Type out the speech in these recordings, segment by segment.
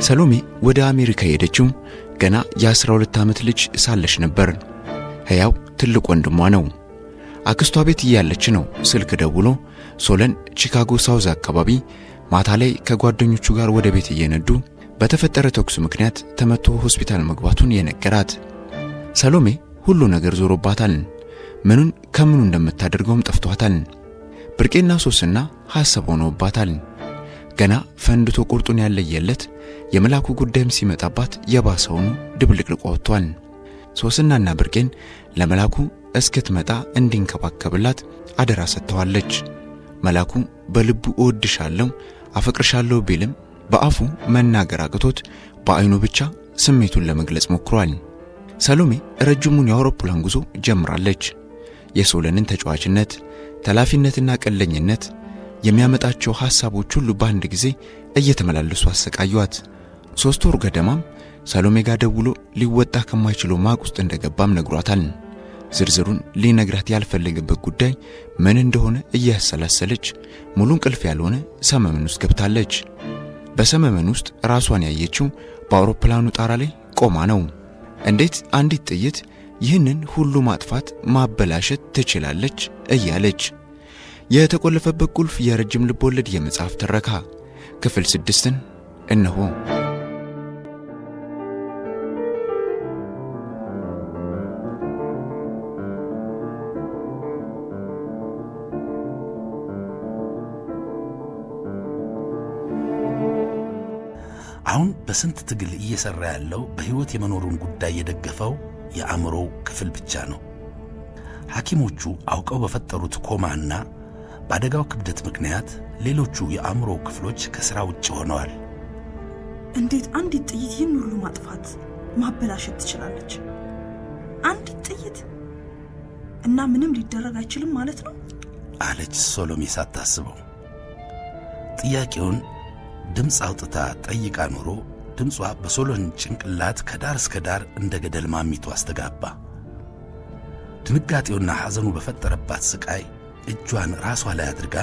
ሰሎሜ ወደ አሜሪካ ሄደችው ገና የ12 ዓመት ልጅ ሳለች ነበር። ሕያው ትልቅ ወንድሟ ነው። አክስቷ ቤት እያለች ነው ስልክ ደውሎ ሶለን ቺካጎ ሳውዝ አካባቢ ማታ ላይ ከጓደኞቹ ጋር ወደ ቤት እየነዱ በተፈጠረ ተኩስ ምክንያት ተመቶ ሆስፒታል መግባቱን የነገራት። ሰሎሜ ሁሉ ነገር ዞሮባታል። ምኑን ከምኑ እንደምታደርገውም ጠፍቷታል። ብርቄና ሶስና ሐሳብ ሆኖባታል። ገና ፈንድቶ ቁርጡን ያለየለት የመላኩ ጉዳይም ሲመጣባት የባሰውን ድብልቅልቅ ወጥቷል። ሶስናና ብርቄን ለመላኩ እስክትመጣ እንዲንከባከብላት አደራ ሰጥተዋለች። መላኩ በልቡ እወድሻለሁ አፈቅርሻለሁ ቢልም በአፉ መናገር አቅቶት በአይኑ ብቻ ስሜቱን ለመግለጽ ሞክሯል። ሰሎሜ ረጅሙን የአውሮፕላን ጉዞ ጀምራለች። የሶለንን ተጫዋችነት፣ ተላፊነትና ቀለኝነት የሚያመጣቸው ሐሳቦች ሁሉ በአንድ ጊዜ እየተመላለሱ አሰቃዩት። 3 ወር ገደማም ሰሎሜ ጋር ደውሎ ሊወጣ ከማይችለው ማቅ ውስጥ እንደገባም ነግሯታል። ዝርዝሩን ሊነግራት ያልፈለገበት ጉዳይ ምን እንደሆነ እያሰላሰለች ሙሉ እንቅልፍ ያልሆነ ሰመመን ውስጥ ገብታለች። በሰመመን ውስጥ ራሷን ያየችው በአውሮፕላኑ ጣራ ላይ ቆማ ነው። እንዴት አንዲት ጥይት ይህንን ሁሉ ማጥፋት ማበላሸት ትችላለች እያለች የተቆለፈበት ቁልፍ የረጅም ልቦለድ የመጽሐፍ ትረካ ክፍል 6ን እነሆ። አሁን በስንት ትግል እየሰራ ያለው በህይወት የመኖሩን ጉዳይ የደገፈው የአእምሮ ክፍል ብቻ ነው። ሐኪሞቹ አውቀው በፈጠሩት ኮማና በአደጋው ክብደት ምክንያት ሌሎቹ የአእምሮ ክፍሎች ከሥራ ውጭ ሆነዋል። እንዴት አንዲት ጥይት ይህን ሁሉ ማጥፋት ማበላሸት ትችላለች? አንዲት ጥይት እና ምንም ሊደረግ አይችልም ማለት ነው አለች ሶሎሜ ሳታስበው። ጥያቄውን ድምፅ አውጥታ ጠይቃ ኖሮ ድምጿ በሶሎን ጭንቅላት ከዳር እስከ ዳር እንደ ገደል ማሚቱ አስተጋባ። ድንጋጤውና ሐዘኑ በፈጠረባት ስቃይ እጇን ራሷ ላይ አድርጋ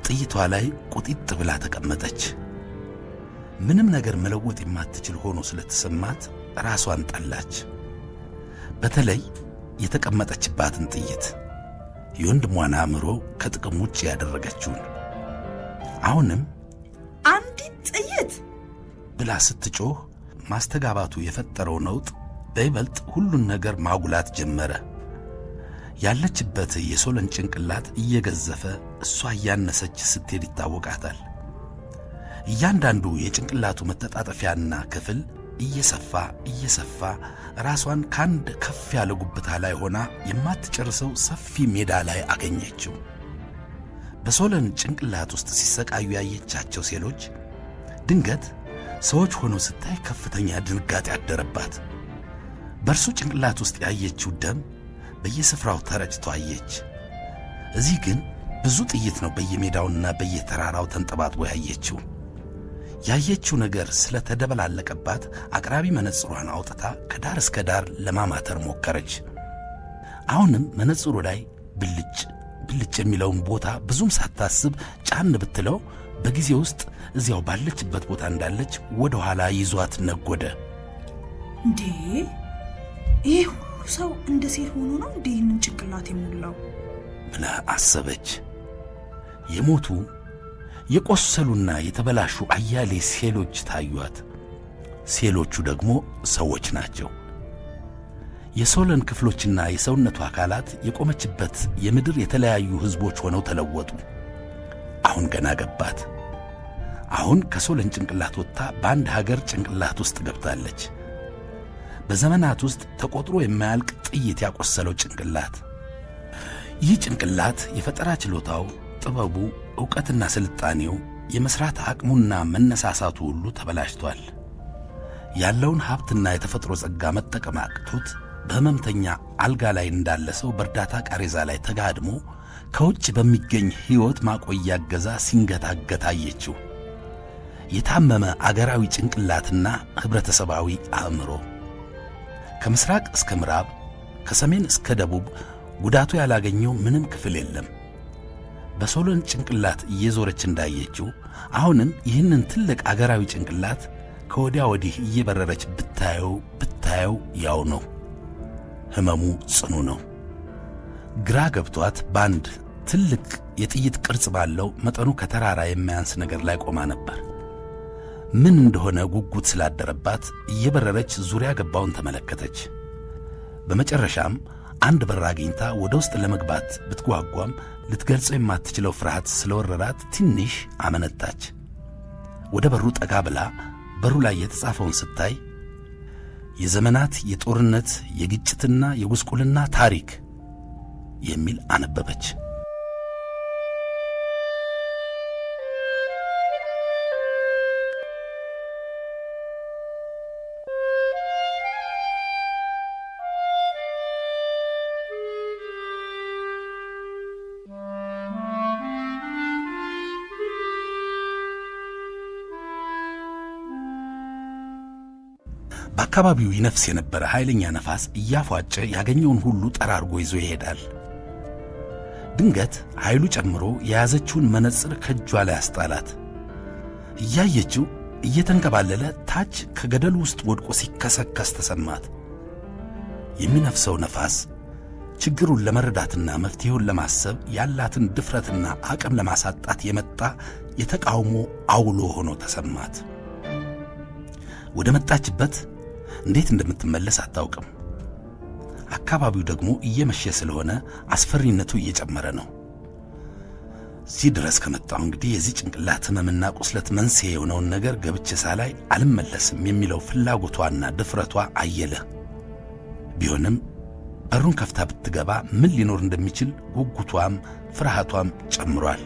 ጥይቷ ላይ ቁጢጥ ብላ ተቀመጠች። ምንም ነገር መለወጥ የማትችል ሆኖ ስለተሰማት ራሷን ጠላች። በተለይ የተቀመጠችባትን ጥይት የወንድሟን አእምሮ ከጥቅም ውጭ ያደረገችውን። አሁንም አንዲት ጥይት ብላ ስትጮህ ማስተጋባቱ የፈጠረው ነውጥ በይበልጥ ሁሉን ነገር ማጉላት ጀመረ። ያለችበት የሶለን ጭንቅላት እየገዘፈ እሷ እያነሰች ስትሄድ ይታወቃታል። እያንዳንዱ የጭንቅላቱ መተጣጠፊያና ክፍል እየሰፋ ራሷን ካንድ ከፍ ያለ ጉብታ ላይ ሆና የማትጨርሰው ሰፊ ሜዳ ላይ አገኘችው። በሶለን ጭንቅላት ውስጥ ሲሰቃዩ ያየቻቸው ሴሎች ድንገት ሰዎች ሆነው ስታይ ከፍተኛ ድንጋጤ አደረባት። በእርሱ ጭንቅላት ውስጥ ያየችው ደም በየስፍራው ተረጭቶ አየች። እዚህ ግን ብዙ ጥይት ነው በየሜዳውና በየተራራው ተንጠባጥቦ ያየችው። ያየችው ነገር ስለተደበላለቀባት አቅራቢ መነጽሯን አውጥታ ከዳር እስከ ዳር ለማማተር ሞከረች። አሁንም መነጽሩ ላይ ብልጭ የሚለውን ቦታ ብዙም ሳታስብ ጫን ብትለው በጊዜ ውስጥ እዚያው ባለችበት ቦታ እንዳለች ወደ ኋላ ይዟት ነጎደ። እንዴ ይሄ ሁሉ ሰው እንደ ሴል ሆኖ ነው እንዴ ይህንን ጭንቅላት የሞላው ብላ አሰበች። የሞቱ የቆሰሉና የተበላሹ አያሌ ሴሎች ታዩት። ሴሎቹ ደግሞ ሰዎች ናቸው። የሶለን ክፍሎችና የሰውነቱ አካላት የቆመችበት የምድር የተለያዩ ህዝቦች ሆነው ተለወጡ። አሁን ገና ገባት። አሁን ከሶለን ጭንቅላት ወጥታ በአንድ ሀገር ጭንቅላት ውስጥ ገብታለች። በዘመናት ውስጥ ተቆጥሮ የማያልቅ ጥይት ያቆሰለው ጭንቅላት። ይህ ጭንቅላት የፈጠራ ችሎታው፣ ጥበቡ፣ ዕውቀትና ስልጣኔው፣ የመስራት አቅሙና መነሳሳቱ ሁሉ ተበላሽቷል። ያለውን ሀብትና የተፈጥሮ ጸጋ መጠቀም አቅቶት በህመምተኛ አልጋ ላይ እንዳለ ሰው በእርዳታ ቃሬዛ ላይ ተጋድሞ ከውጭ በሚገኝ ሕይወት ማቆያ ገዛ ሲንገታገት አየችው። የታመመ አገራዊ ጭንቅላትና ህብረተሰባዊ አእምሮ። ከምስራቅ እስከ ምዕራብ፣ ከሰሜን እስከ ደቡብ ጉዳቱ ያላገኘው ምንም ክፍል የለም። በሶለን ጭንቅላት እየዞረች እንዳየችው አሁንም ይህንን ትልቅ አገራዊ ጭንቅላት ከወዲያ ወዲህ እየበረረች ብታየው ያው ነው። ህመሙ ጽኑ ነው። ግራ ገብቷት ባንድ ትልቅ የጥይት ቅርጽ ባለው መጠኑ ከተራራ የማያንስ ነገር ላይ ቆማ ነበር። ምን እንደሆነ ጉጉት ስላደረባት እየበረረች ዙሪያ ገባውን ተመለከተች። በመጨረሻም አንድ በር አግኝታ ወደ ውስጥ ለመግባት ብትጓጓም ልትገልጸው የማትችለው ፍርሃት ስለወረራት ትንሽ አመነታች። ወደ በሩ ጠጋ ብላ በሩ ላይ የተጻፈውን ስታይ የዘመናት የጦርነት የግጭትና የጉስቁልና ታሪክ የሚል አነበበች። በአካባቢው ይነፍስ የነበረ ኃይለኛ ነፋስ እያፏጨ ያገኘውን ሁሉ ጠራርጎ ይዞ ይሄዳል። ድንገት ኃይሉ ጨምሮ የያዘችውን መነጽር ከእጇ ላይ አስጣላት። እያየችው እየተንከባለለ ታች ከገደሉ ውስጥ ወድቆ ሲከሰከስ ተሰማት። የሚነፍሰው ነፋስ ችግሩን ለመረዳትና መፍትሄውን ለማሰብ ያላትን ድፍረትና አቅም ለማሳጣት የመጣ የተቃውሞ አውሎ ሆኖ ተሰማት። ወደ መጣችበት እንዴት እንደምትመለስ አታውቅም። አካባቢው ደግሞ እየመሸ ስለሆነ አስፈሪነቱ እየጨመረ ነው። እዚህ ድረስ ከመጣው እንግዲህ የዚህ ጭንቅላት ህመምና ቁስለት መንስኤ የሆነውን ነገር ገብቼ ሳላይ አልመለስም የሚለው ፍላጎቷና ድፍረቷ አየለ። ቢሆንም በሩን ከፍታ ብትገባ ምን ሊኖር እንደሚችል ጉጉቷም ፍርሃቷም ጨምሯል።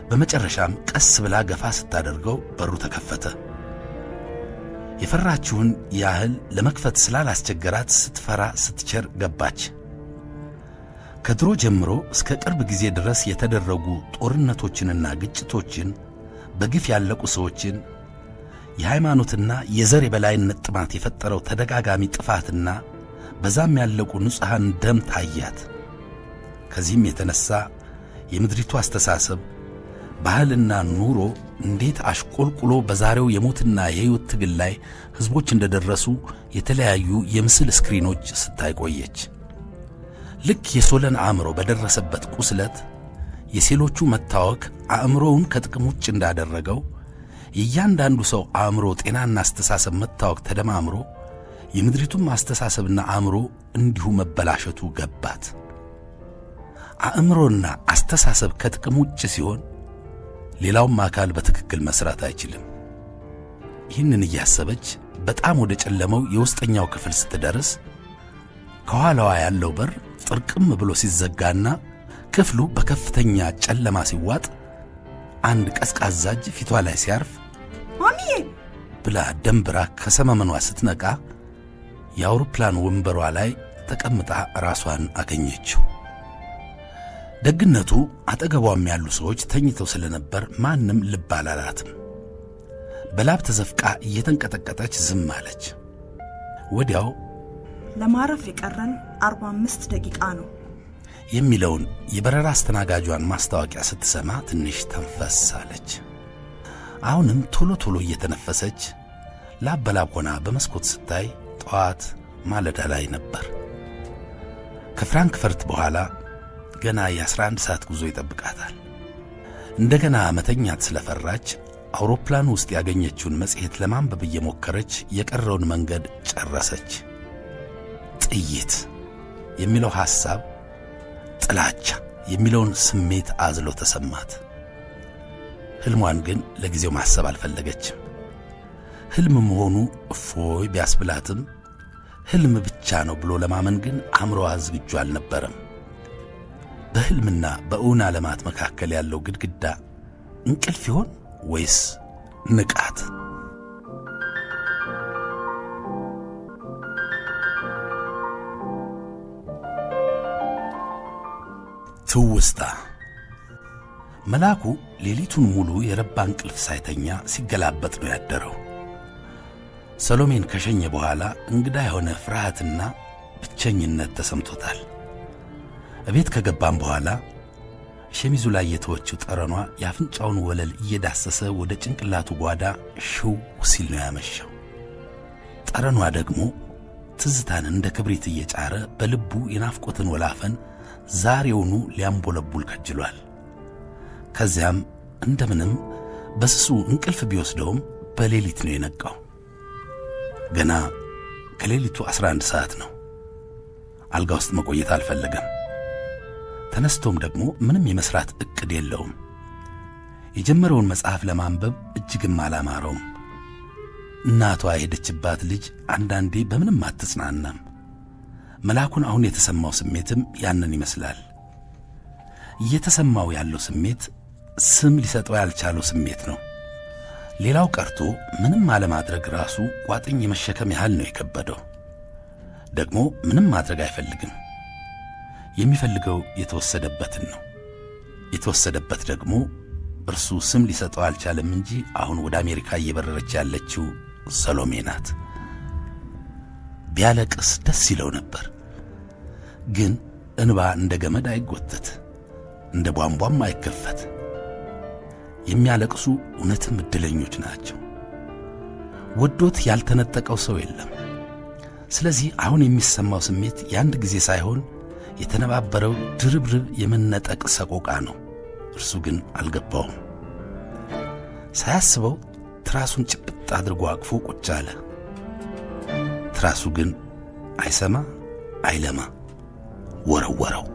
በመጨረሻም ቀስ ብላ ገፋ ስታደርገው በሩ ተከፈተ። የፈራችውን ያህል ለመክፈት ስላላስቸገራት ስትፈራ ስትቸር ገባች። ከድሮ ጀምሮ እስከ ቅርብ ጊዜ ድረስ የተደረጉ ጦርነቶችንና ግጭቶችን፣ በግፍ ያለቁ ሰዎችን፣ የሃይማኖትና የዘር የበላይነት ጥማት የፈጠረው ተደጋጋሚ ጥፋትና በዛም ያለቁ ንጹሐን ደም ታያት። ከዚህም የተነሳ የምድሪቱ አስተሳሰብ ባህልና ኑሮ እንዴት አሽቆልቁሎ በዛሬው የሞትና የሕይወት ትግል ላይ ሕዝቦች እንደደረሱ የተለያዩ የምስል ስክሪኖች ስታይ ቆየች። ልክ የሶለን አእምሮ በደረሰበት ቁስለት የሴሎቹ መታወክ አእምሮውን ከጥቅም ውጭ እንዳደረገው የእያንዳንዱ ሰው አእምሮ ጤናና አስተሳሰብ መታወክ ተደማምሮ የምድሪቱም አስተሳሰብና አእምሮ እንዲሁ መበላሸቱ ገባት። አእምሮና አስተሳሰብ ከጥቅም ውጭ ሲሆን ሌላውም አካል በትክክል መስራት አይችልም። ይህንን እያሰበች በጣም ወደ ጨለመው የውስጠኛው ክፍል ስትደርስ ከኋላዋ ያለው በር ጥርቅም ብሎ ሲዘጋና ክፍሉ በከፍተኛ ጨለማ ሲዋጥ አንድ ቀዝቃዛ እጅ ፊቷ ላይ ሲያርፍ ማሚዬ ብላ ደንብራ ከሰመመኗ ስትነቃ የአውሮፕላን ወንበሯ ላይ ተቀምጣ ራሷን አገኘችው። ደግነቱ አጠገቧም ያሉ ሰዎች ተኝተው ስለነበር ማንም ልብ አላላትም። በላብ ተዘፍቃ እየተንቀጠቀጠች ዝም አለች። ወዲያው ለማረፍ የቀረን 45 ደቂቃ ነው የሚለውን የበረራ አስተናጋጇን ማስታወቂያ ስትሰማ ትንሽ ተንፈስ አለች። አሁንም ቶሎ ቶሎ እየተነፈሰች ላብ በላብ ሆና በመስኮት ስታይ ጠዋት ማለዳ ላይ ነበር። ከፍራንክፈርት በኋላ ገና የ11 ሰዓት ጉዞ ይጠብቃታል። እንደገና መተኛት ስለፈራች አውሮፕላኑ ውስጥ ያገኘችውን መጽሔት ለማንበብ እየሞከረች የቀረውን መንገድ ጨረሰች። ጥይት የሚለው ሐሳብ ጥላቻ የሚለውን ስሜት አዝሎ ተሰማት። ሕልሟን ግን ለጊዜው ማሰብ አልፈለገችም። ሕልም መሆኑ እፎይ ቢያስብላትም ሕልም ብቻ ነው ብሎ ለማመን ግን አእምሮዋ ዝግጁ አልነበረም። በሕልምና በእውን ዓለማት መካከል ያለው ግድግዳ እንቅልፍ ይሆን ወይስ ንቃት? ትውስታ። መልአኩ ሌሊቱን ሙሉ የረባ እንቅልፍ ሳይተኛ ሲገላበጥ ነው ያደረው። ሰሎሜን ከሸኘ በኋላ እንግዳ የሆነ ፍርሃትና ብቸኝነት ተሰምቶታል። እቤት ከገባም በኋላ ሸሚዙ ላይ የተወችው ጠረኗ የአፍንጫውን ወለል እየዳሰሰ ወደ ጭንቅላቱ ጓዳ ሽው ሲል ነው ያመሻው። ጠረኗ ደግሞ ትዝታን እንደ ክብሪት እየጫረ በልቡ የናፍቆትን ወላፈን ዛሬውኑ ሊያምቦለቡል ከጅሏል። ከዚያም እንደምንም በስሱ እንቅልፍ ቢወስደውም በሌሊት ነው የነቃው። ገና ከሌሊቱ 11 ሰዓት ነው። አልጋ ውስጥ መቆየት አልፈለገም። ተነስቶም ደግሞ ምንም የመስራት እቅድ የለውም። የጀመረውን መጽሐፍ ለማንበብ እጅግም አላማረውም። እናቷ የሄደችባት ልጅ አንዳንዴ በምንም አትጽናናም። መላኩን አሁን የተሰማው ስሜትም ያንን ይመስላል። እየተሰማው ያለው ስሜት ስም ሊሰጠው ያልቻለው ስሜት ነው። ሌላው ቀርቶ ምንም አለማድረግ ራሱ ቋጥኝ የመሸከም ያህል ነው የከበደው። ደግሞ ምንም ማድረግ አይፈልግም። የሚፈልገው የተወሰደበትን ነው። የተወሰደበት ደግሞ እርሱ ስም ሊሰጠው አልቻለም እንጂ አሁን ወደ አሜሪካ እየበረረች ያለችው ሰሎሜ ናት። ቢያለቅስ ደስ ይለው ነበር። ግን እንባ እንደ ገመድ አይጎተት፣ እንደ ቧንቧም አይከፈት። የሚያለቅሱ እውነትም እድለኞች ናቸው። ወዶት ያልተነጠቀው ሰው የለም። ስለዚህ አሁን የሚሰማው ስሜት የአንድ ጊዜ ሳይሆን የተነባበረው ድርብርብ የመነጠቅ ሰቆቃ ነው። እርሱ ግን አልገባውም። ሳያስበው ትራሱን ጭብጥ አድርጎ አቅፎ ቁጭ አለ። ትራሱ ግን አይሰማ አይለማ፣ ወረወረው።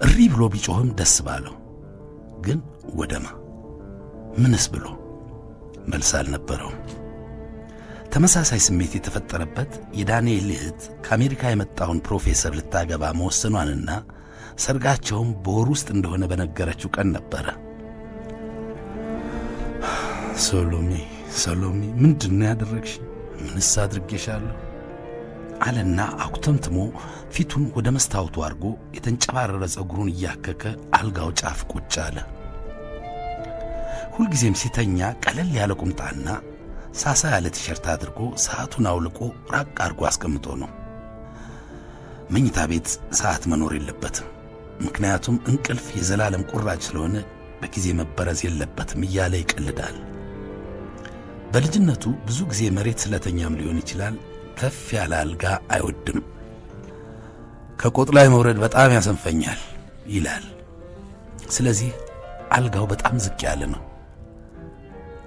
እሪ ብሎ ቢጮህም ደስ ባለው። ግን ወደማ ምንስ ብሎ መልስ አልነበረውም። ተመሳሳይ ስሜት የተፈጠረበት የዳንኤል እህት ከአሜሪካ የመጣውን ፕሮፌሰር ልታገባ መወሰኗንና ሰርጋቸውም በወር ውስጥ እንደሆነ በነገረችው ቀን ነበረ። ሰሎሜ ምንድነው ያደረግሽ? ምንስ አድርጌሻለሁ? አለና አኩተምትሞ ፊቱን ወደ መስታወቱ አድርጎ የተንጨባረረ ጸጉሩን እያከከ አልጋው ጫፍ ቁጭ አለ። ሁልጊዜም ሲተኛ ቀለል ያለ ቁምጣና ሳሳ ያለ ቲሸርት አድርጎ ሰዓቱን አውልቆ ራቅ አድርጎ አስቀምጦ ነው። መኝታ ቤት ሰዓት መኖር የለበትም፣ ምክንያቱም እንቅልፍ የዘላለም ቁራጭ ስለሆነ በጊዜ መበረዝ የለበትም እያለ ይቀልዳል። በልጅነቱ ብዙ ጊዜ መሬት ስለተኛም ሊሆን ይችላል ከፍ ያለ አልጋ አይወድም። ከቆጥ ላይ መውረድ በጣም ያሰንፈኛል ይላል። ስለዚህ አልጋው በጣም ዝቅ ያለ ነው።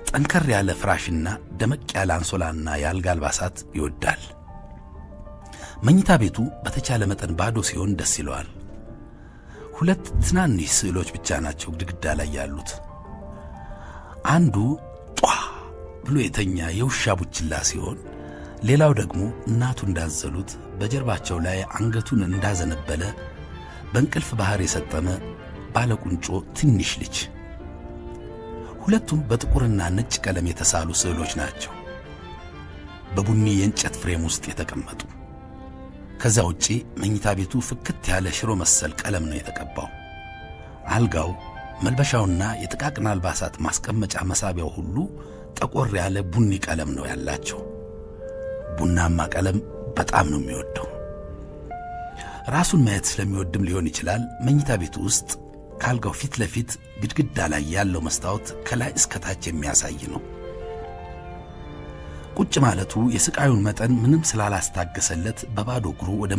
ጠንከር ያለ ፍራሽና ደመቅ ያለ አንሶላና የአልጋ አልባሳት ይወዳል። መኝታ ቤቱ በተቻለ መጠን ባዶ ሲሆን ደስ ይለዋል። 2 ትናንሽ ስዕሎች ብቻ ናቸው ግድግዳ ላይ ያሉት። አንዱ ጧ ብሎ የተኛ የውሻ ቡችላ ሲሆን፣ ሌላው ደግሞ እናቱ እንዳዘሉት በጀርባቸው ላይ አንገቱን እንዳዘነበለ በእንቅልፍ ባህር የሰጠመ ባለቁንጮ ትንሽ ልጅ። ሁለቱም በጥቁርና ነጭ ቀለም የተሳሉ ስዕሎች ናቸው፣ በቡኒ የእንጨት ፍሬም ውስጥ የተቀመጡ። ከዛ ውጪ መኝታ ቤቱ ፍክት ያለ ሽሮ መሰል ቀለም ነው የተቀባው። አልጋው፣ መልበሻውና የጥቃቅን አልባሳት ማስቀመጫ መሳቢያው ሁሉ ጠቆር ያለ ቡኒ ቀለም ነው ያላቸው። ቡናማ ቀለም በጣም ነው የሚወደው። ራሱን ማየት ስለሚወድም ሊሆን ይችላል መኝታ ቤቱ ውስጥ ካልጋው ፊት ለፊት ግድግዳ ላይ ያለው መስታወት ከላይ እስከ ታች የሚያሳይ ነው። ቁጭ ማለቱ የስቃዩን መጠን ምንም ስላላስታገሰለት በባዶ እግሩ ወደ